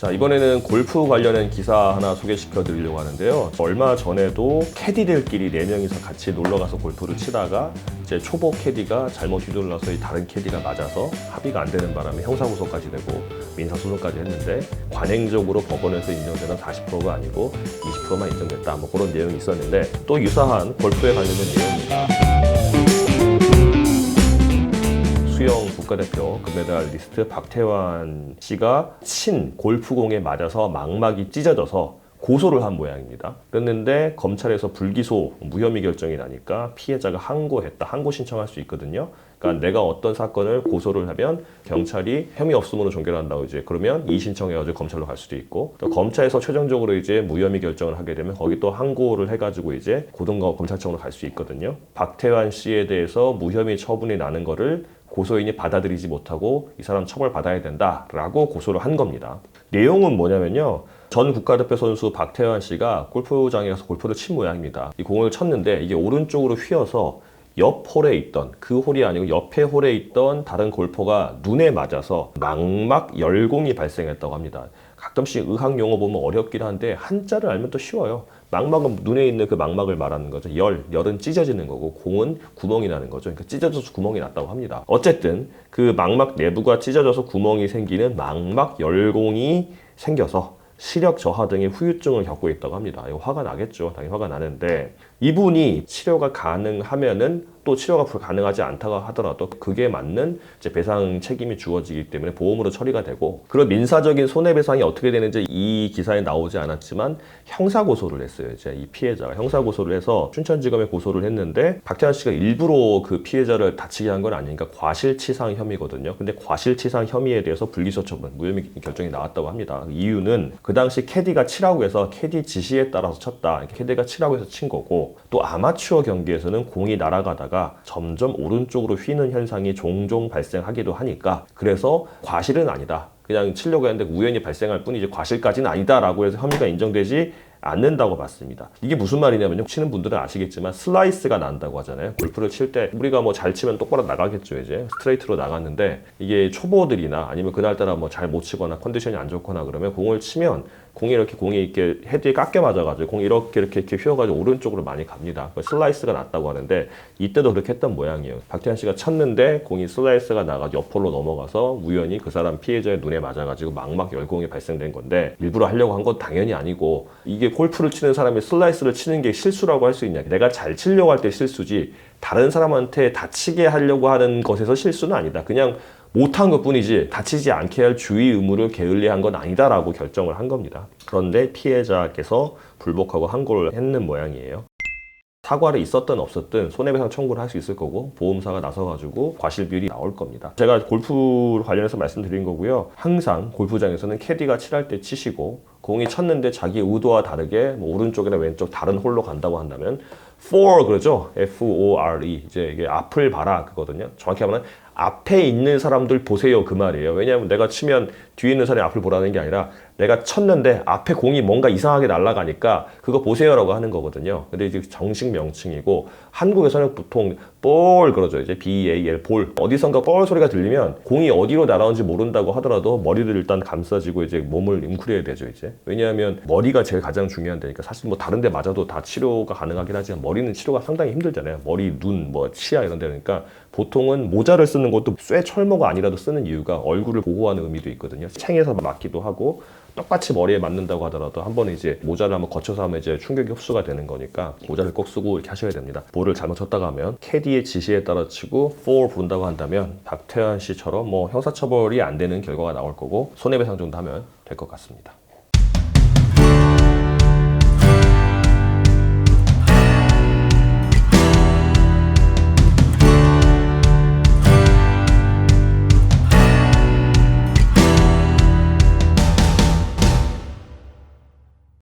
자, 이번에는 골프 관련된 기사 하나 소개시켜 드리려고 하는데요. 얼마 전에도 캐디들끼리 4명이서 같이 놀러가서 골프를 치다가 제 초보 캐디가 잘못 휘둘러서 이 다른 캐디가 맞아서 합의가 안 되는 바람에 형사고소까지 되고 민사소송까지 했는데 관행적으로 법원에서 인정되는 40%가 아니고 20%만 인정됐다. 뭐 그런 내용이 있었는데 또 유사한 골프에 관련된 내용입니다. 수영 국가대표 금메달리스트 박태환 씨가 친 골프공에 맞아서 망막이 찢어져서 고소를 한 모양입니다. 그랬는데 검찰에서 불기소 무혐의 결정이 나니까 피해자가 항고했다. 항고 신청할 수 있거든요. 그러니까 내가 어떤 사건을 고소를 하면 경찰이 혐의 없음으로 종결한다고 이제 그러면 이의신청해가지고 검찰로 갈 수도 있고 또 검찰에서 최종적으로 이제 무혐의 결정을 하게 되면 거기 또 항고를 해가지고 이제 고등검찰청으로 갈 수 있거든요. 박태환 씨에 대해서 무혐의 처분이 나는 거를 고소인이 받아들이지 못하고 이 사람 처벌받아야 된다라고 고소를 한 겁니다. 내용은 뭐냐면요. 전 국가대표 선수 박태환 씨가 골프장에 가서 골프를 친 모양입니다. 이 공을 쳤는데 이게 오른쪽으로 휘어서 옆 홀에 있던 그 홀이 아니고 옆에 홀에 있던 다른 골퍼가 눈에 맞아서 망막 열공이 발생했다고 합니다. 가끔씩 의학 용어 보면 어렵긴 한데 한자를 알면 또 쉬워요. 망막은 눈에 있는 그 망막을 말하는 거죠. 열은 찢어지는 거고 공은 구멍이 나는 거죠. 그러니까 찢어져서 구멍이 났다고 합니다. 어쨌든 그 망막 내부가 찢어져서 구멍이 생기는 망막 열공이 생겨서 시력 저하 등의 후유증을 겪고 있다고 합니다. 이거 화가 나겠죠. 당연히 화가 나는데 이분이 치료가 가능하면은 또 치료가 불가능하지 않다고 하더라도 그게 맞는 이제 배상 책임이 주어지기 때문에 보험으로 처리가 되고 그런 민사적인 손해배상이 어떻게 되는지 이 기사에 나오지 않았지만 형사고소를 했어요. 이제 이 피해자가 형사고소를 해서 춘천지검에 고소를 했는데 박태환 씨가 일부러 그 피해자를 다치게 한 건 아니니까 과실치상 혐의거든요. 근데 과실치상 혐의에 대해서 불기소 처분, 무혐의 결정이 나왔다고 합니다. 이유는 그 당시 캐디가 치라고 해서 캐디 지시에 따라서 쳤다. 캐디가 치라고 해서 친 거고 또 아마추어 경기에서는 공이 날아가다가 점점 오른쪽으로 휘는 현상이 종종 발생하기도 하니까 그래서 과실은 아니다. 그냥 치려고 했는데 우연히 발생할 뿐이지 과실까지는 아니다라고 해서 혐의가 인정되지 않는다고 봤습니다. 이게 무슨 말이냐면요. 치는 분들은 아시겠지만 슬라이스가 난다고 하잖아요. 골프를 칠 때 우리가 뭐 잘 치면 똑바로 나가겠죠. 이제 스트레이트로 나갔는데 이게 초보들이나 아니면 그날따라 뭐 잘 못 치거나 컨디션이 안 좋거나 그러면 공을 치면 공이 이렇게 헤드에 깎여 맞아가지고 공이 이렇게 휘어가지고 오른쪽으로 많이 갑니다. 슬라이스가 났다고 하는데 이때도 그렇게 했던 모양이에요. 박태환 씨가 쳤는데 공이 슬라이스가 나가지고 옆홀로 넘어가서 우연히 그 사람 피해자의 눈에 맞아가지고 망막 열공이 발생된 건데 일부러 하려고 한 건 당연히 아니고 이게 골프를 치는 사람이 슬라이스를 치는 게 실수라고 할 수 있냐. 내가 잘 치려고 할 때 실수지 다른 사람한테 다치게 하려고 하는 것에서 실수는 아니다. 그냥 못한 것뿐이지 다치지 않게 할 주의 의무를 게을리한 건 아니다라고 결정을 한 겁니다. 그런데 피해자께서 불복하고 항고를 했는 모양이에요. 사과를 있었든 없었든 손해배상 청구를 할 수 있을 거고 보험사가 나서가지고 과실비율이 나올 겁니다. 제가 골프 관련해서 말씀드린 거고요. 항상 골프장에서는 캐디가 칠할 때 치시고 공이 쳤는데 자기 의도와 다르게 뭐 오른쪽이나 왼쪽 다른 홀로 간다고 한다면 for 그러죠. F-O-R-E 이제 이게 앞을 봐라 그거든요. 정확히 하면 앞에 있는 사람들 보세요 그 말이에요. 왜냐하면 내가 치면 뒤에 있는 사람이 앞을 보라는 게 아니라 내가 쳤는데 앞에 공이 뭔가 이상하게 날아가니까 그거 보세요라고 하는 거거든요. 근데 이제 정식 명칭이고 한국에서는 보통 볼 그러죠. 이제 B-A-L 볼. 어디선가 볼 소리가 들리면 공이 어디로 날아오는지 모른다고 하더라도 머리를 일단 감싸지고 이제 몸을 웅크려야 되죠 이제. 왜냐하면 머리가 제일 가장 중요한 데니까 사실 뭐 다른 데 맞아도 다 치료가 가능하긴 하지만 머리는 치료가 상당히 힘들잖아요. 머리, 눈, 뭐 치아 이런 데니까 보통은 모자를 쓰는 것도 쇠 철모가 아니라도 쓰는 이유가 얼굴을 보호하는 의미도 있거든요. 챙에서 맞기도 하고 똑같이 머리에 맞는다고 하더라도 한 번에 이제 모자를 한번 거쳐서 하면 이제 충격이 흡수가 되는 거니까 모자를 꼭 쓰고 이렇게 하셔야 됩니다. 볼을 잘못 쳤다가 하면 캐디의 지시에 따라 치고 4 부른다고 한다면 박태환 씨처럼 뭐 형사처벌이 안 되는 결과가 나올 거고 손해배상 정도 하면 될 것 같습니다.